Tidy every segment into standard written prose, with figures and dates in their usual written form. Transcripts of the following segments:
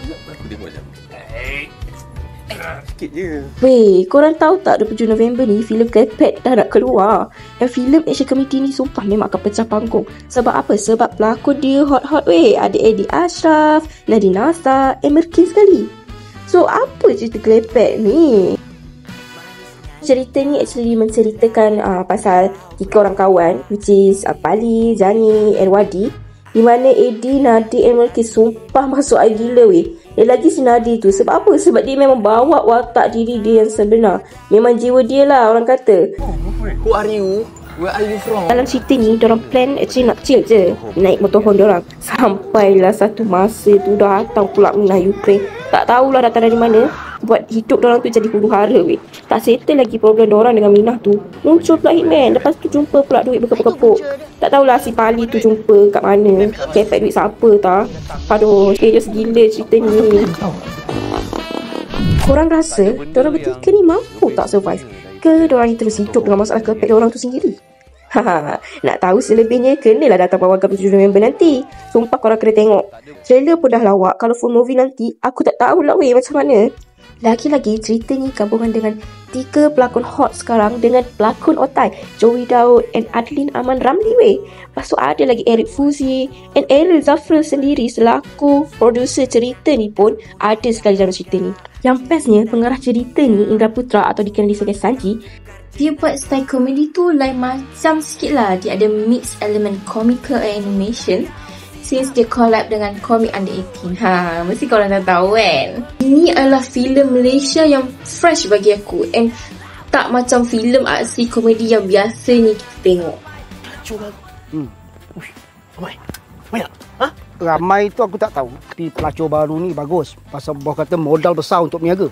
Aku tengok macam sikit je. Weh, korang tahu tak 27 November ni filem Klepet dah nak keluar. Dan filem Action Comedy ni sumpah memang akan pecah panggung. Sebab apa? Sebab pelakon dia hot-hot weh. Ada Eddie Ashraf, Nadine Asta, Emerkin sekali. So apa cerita Klepet ni? Cerita ni actually menceritakan pasal 3 orang kawan, which is Pali, Zani and Wadi. Di mana Eddie, Nadine and Emerkin sumpah masuk air gila weh. Dan lagi si Nadine tu, sebab apa? Sebab dia memang bawa watak diri dia yang sebenar. Memang jiwa dia lah orang kata. Who are you? Where are you from? Dalam cerita ni, diorang plan actually nak chill je, naik motorhome diorang. Sampailah satu masa tu datang pula Minah Ukraine. Tak tahulah datang dari mana. Buat hidup diorang tu jadi huru hara weh. Tak settle lagi problem diorang dengan Minah tu. Muncul pula Hitman. Lepas tu jumpa pula duit berkepuk-kepuk. Tak tahulah si Pali tu jumpa kat mana. Kepek duit siapa tak. Aduh, just gila cerita ni. Korang rasa diorang bertiga ni mampu tak survive? Ke diorang ni terus hidup dengan masalah kepek diorang tu sendiri? Haha, nak tahu selebihnya kenalah datang pawagam 7 November nanti. Sumpah korang kena tengok. Trailer pun dah lawak. Kalau full movie nanti, aku tak tahulah weh macam mana. Lagi-lagi cerita ni gabungan dengan 3 pelakon hot sekarang dengan pelakon otai, Joey Daud and Adlin Aman Ramli weh. Lepas tu ada lagi Eric Fuzi and Ariel Zafrul sendiri selaku producer cerita ni pun ada sekali dalam cerita ni. Yang bestnya, pengarah cerita ni Indra Putra atau dikenali sebagai Sanji. Dia buat style komedi tu lain macam sikit lah. Dia ada mix elemen comical and animation. Since dia collab dengan komik under 18. Mesti korang dah tahu kan. Ini adalah filem Malaysia yang fresh bagi aku. And tak macam filem aksi komedi yang biasanya kita tengok. Ramai tu aku tak tahu. Tapi pelacur baru ni bagus. Pasal bos kata modal besar untuk berniaga.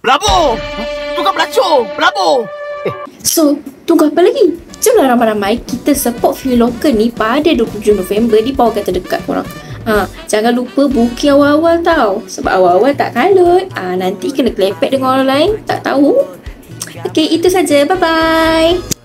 Pelabur! Tukar pelacur! Pelabur! So, tunggu apa lagi? Jomlah ramai-ramai kita support film lokal ni pada 27 November di pawagam terdekat korang. Jangan lupa booking awal-awal tau. Sebab awal-awal tak kalut. Nanti kena Klepet dengan orang lain. Tak tahu. Okay, itu saja. Bye-bye.